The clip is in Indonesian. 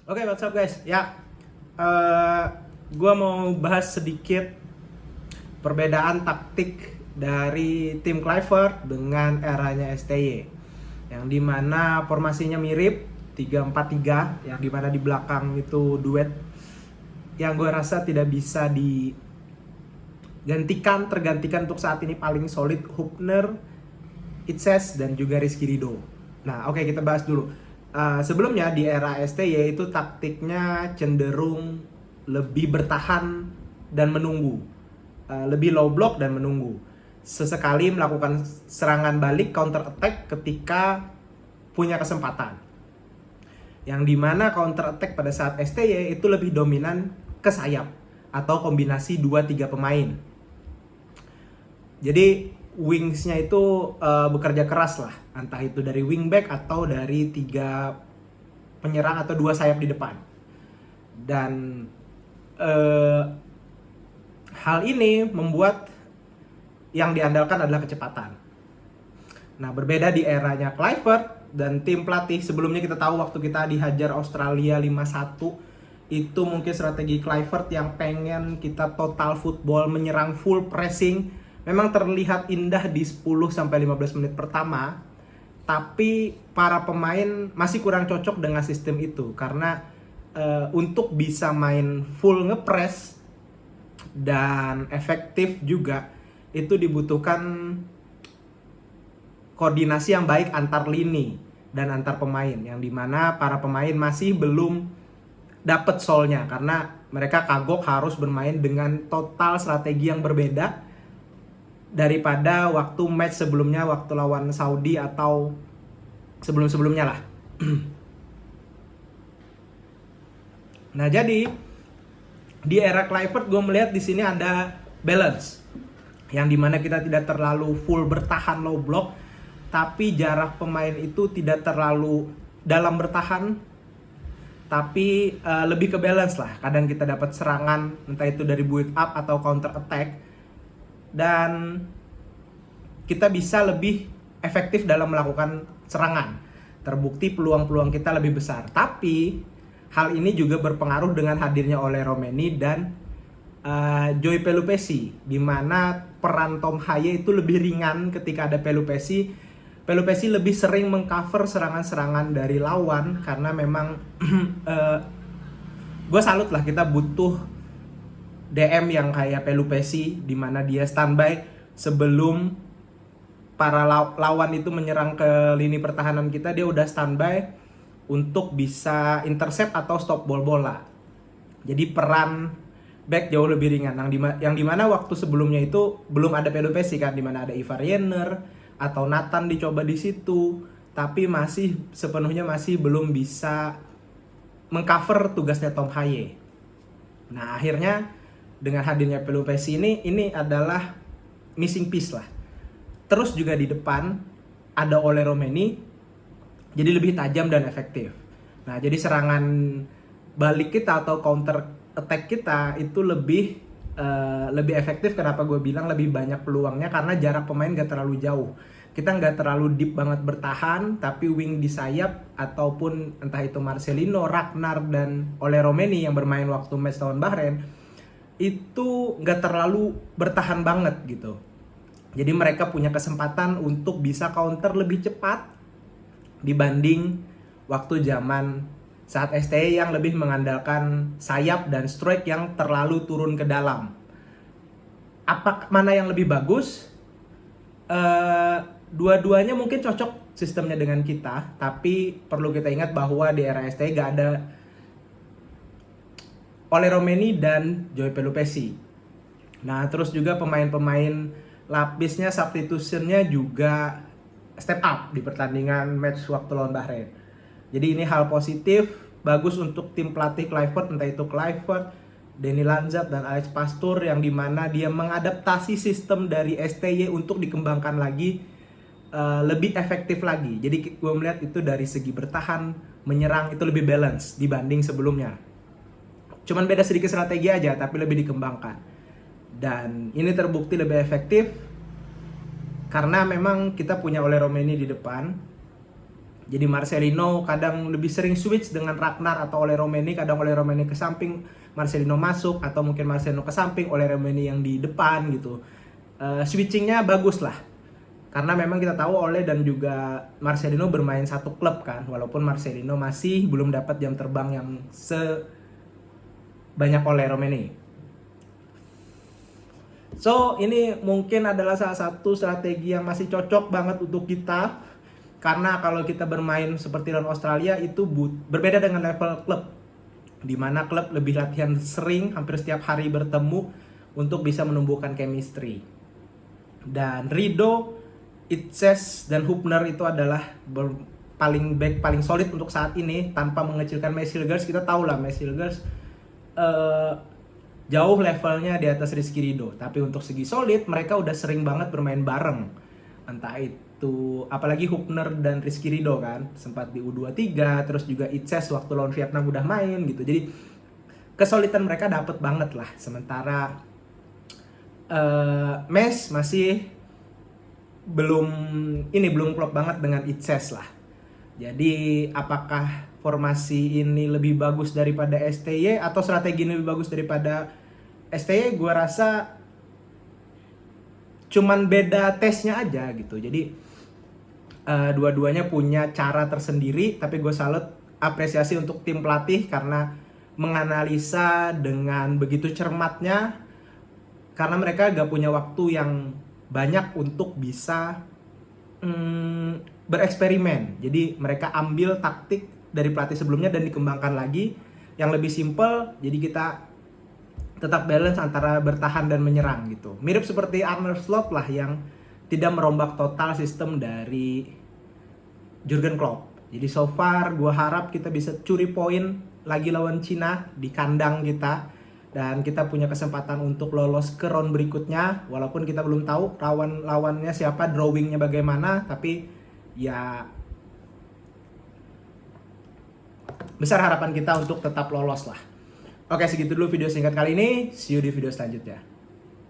Oke, what's up guys? Ya, eh gue mau bahas sedikit perbedaan taktik dari tim Clivert dengan eranya STY. Yang dimana formasinya mirip 3-4-3, yang dimana di belakang itu duet yang gue rasa tidak bisa tergantikan untuk saat ini paling solid Hubner, Itses, dan juga Rizky Ridho. Nah, oke, kita bahas dulu. Sebelumnya di era STY itu taktiknya cenderung lebih bertahan dan menunggu, lebih low block dan menunggu. Sesekali melakukan serangan balik counter attack ketika punya kesempatan. Yang dimana counter attack pada saat STY itu lebih dominan ke sayap atau kombinasi 2-3 pemain. Jadi wingsnya itu bekerja keras lah, entah itu dari wingback atau dari 3 penyerang atau 2 sayap di depan. Dan hal ini membuat yang diandalkan adalah kecepatan. Nah, berbeda di eranya Clivert dan tim pelatih sebelumnya, kita tahu waktu kita dihajar Australia 5-1, itu mungkin strategi Clivert yang pengen kita total football, menyerang full pressing. Memang terlihat indah di 10-15 menit pertama, tapi para pemain masih kurang cocok dengan sistem itu karena untuk bisa main full ngepress dan efektif juga itu dibutuhkan koordinasi yang baik antar lini dan antar pemain, yang dimana para pemain masih belum dapat soulnya karena mereka kagok harus bermain dengan total strategi yang berbeda daripada waktu match sebelumnya, waktu lawan Saudi atau sebelum-sebelumnya lah. Nah, jadi di era Clivert gue melihat di sini ada balance, yang dimana kita tidak terlalu full bertahan low block, tapi jarak pemain itu tidak terlalu dalam bertahan, tapi lebih ke balance lah. Kadang kita dapat serangan, entah itu dari build up atau counter attack, dan kita bisa lebih efektif dalam melakukan serangan. Terbukti peluang-peluang kita lebih besar. Tapi hal ini juga berpengaruh dengan hadirnya Ole Romeni dan Joy Pelupesi, di mana peran Tom Haye itu lebih ringan ketika ada Pelupesi. Pelupesi lebih sering mengcover serangan-serangan dari lawan karena memang gue salut lah, kita butuh DM yang kayak Pelupesi, di mana dia standby sebelum para lawan itu menyerang ke lini pertahanan kita. Dia udah standby untuk bisa intercept atau stop bola. Jadi peran back jauh lebih ringan. Yang dimana waktu sebelumnya itu belum ada Pelupesi kan, dimana ada Ivar Jenner atau Nathan dicoba di situ, tapi masih sepenuhnya masih belum bisa mengcover tugasnya Tom Haye. Nah, akhirnya dengan hadirnya Pelupesi ini adalah missing piece lah. Terus juga di depan ada Ole Romeni, jadi lebih tajam dan efektif. Nah, jadi serangan balik kita atau counter attack kita itu lebih efektif. Kenapa gue bilang lebih banyak peluangnya? Karena jarak pemain gak terlalu jauh. Kita gak terlalu deep banget bertahan, tapi wing di sayap ataupun entah itu Marcelino, Ragnar, dan Ole Romeni yang bermain waktu match lawan Bahrain itu nggak terlalu bertahan banget gitu. Jadi mereka punya kesempatan untuk bisa counter lebih cepat dibanding waktu zaman saat STY yang lebih mengandalkan sayap dan strike yang terlalu turun ke dalam. Mana yang lebih bagus? Dua-duanya mungkin cocok sistemnya dengan kita, tapi perlu kita ingat bahwa di era STY gak ada Ole Romeni dan Joy Pelupesi. Nah, terus juga pemain-pemain lapisnya, substitutionnya juga step up di pertandingan match waktu lawan Bahrain. Jadi ini hal positif, bagus untuk tim pelatih Clivert, entah itu Clivert, Denny Lanzat, dan Alex Pastur, yang dimana dia mengadaptasi sistem dari STY untuk dikembangkan lagi, lebih efektif lagi. Jadi gue melihat itu dari segi bertahan, menyerang itu lebih balance dibanding sebelumnya. Cuman beda sedikit strategi aja, tapi lebih dikembangkan. Dan ini terbukti lebih efektif karena memang kita punya Ole Romeni di depan, Jadi Marcelino kadang lebih sering switch dengan Ragnar atau oleh Romeni, kadang oleh Romeni ke samping, Marcelino masuk, atau mungkin Marcelino ke samping, oleh Romeni yang di depan gitu. Switchingnya bagus lah. Karena memang kita tahu Ole dan juga Marcelino bermain satu klub kan, walaupun Marcelino masih belum dapat jam terbang yang sebanyak Ole Romeni. So, ini mungkin adalah salah satu strategi yang masih cocok banget untuk kita. Karena kalau kita bermain seperti lawan Australia itu berbeda dengan level klub. Di mana klub lebih latihan sering, hampir setiap hari bertemu untuk bisa menumbuhkan chemistry. Dan Rido, Itses, dan Hubner itu adalah paling solid untuk saat ini tanpa mengecilkan Messilgers. Kita tahu lah Messilgers jauh levelnya di atas Rizky Ridho, tapi untuk segi solid mereka udah sering banget bermain bareng. Entah itu apalagi Hubner dan Rizky Ridho kan sempat di U23, terus juga Itses waktu lawan Vietnam udah main gitu. Jadi kesolidan mereka dapet banget lah. Sementara Mes masih belum klop banget dengan Itses lah. Jadi apakah formasi ini lebih bagus daripada STY atau strategi ini lebih bagus daripada STY? Gue rasa cuman beda tesnya aja gitu. Jadi dua-duanya punya cara tersendiri, tapi gue salut apresiasi untuk tim pelatih karena menganalisa dengan begitu cermatnya, karena mereka gak punya waktu yang banyak untuk bisa bereksperimen. Jadi mereka ambil taktik dari pelatih sebelumnya dan dikembangkan lagi yang lebih simple. Jadi kita tetap balance antara bertahan dan menyerang gitu. Mirip seperti Arne Slot lah yang tidak merombak total sistem dari Jurgen Klopp. Jadi so far gue harap kita bisa curi poin lagi lawan Cina di kandang kita, dan kita punya kesempatan untuk lolos ke round berikutnya. Walaupun kita belum tahu lawannya siapa, drawingnya bagaimana, tapi ya besar harapan kita untuk tetap lolos lah. Oke, segitu dulu video singkat kali ini. See you di video selanjutnya.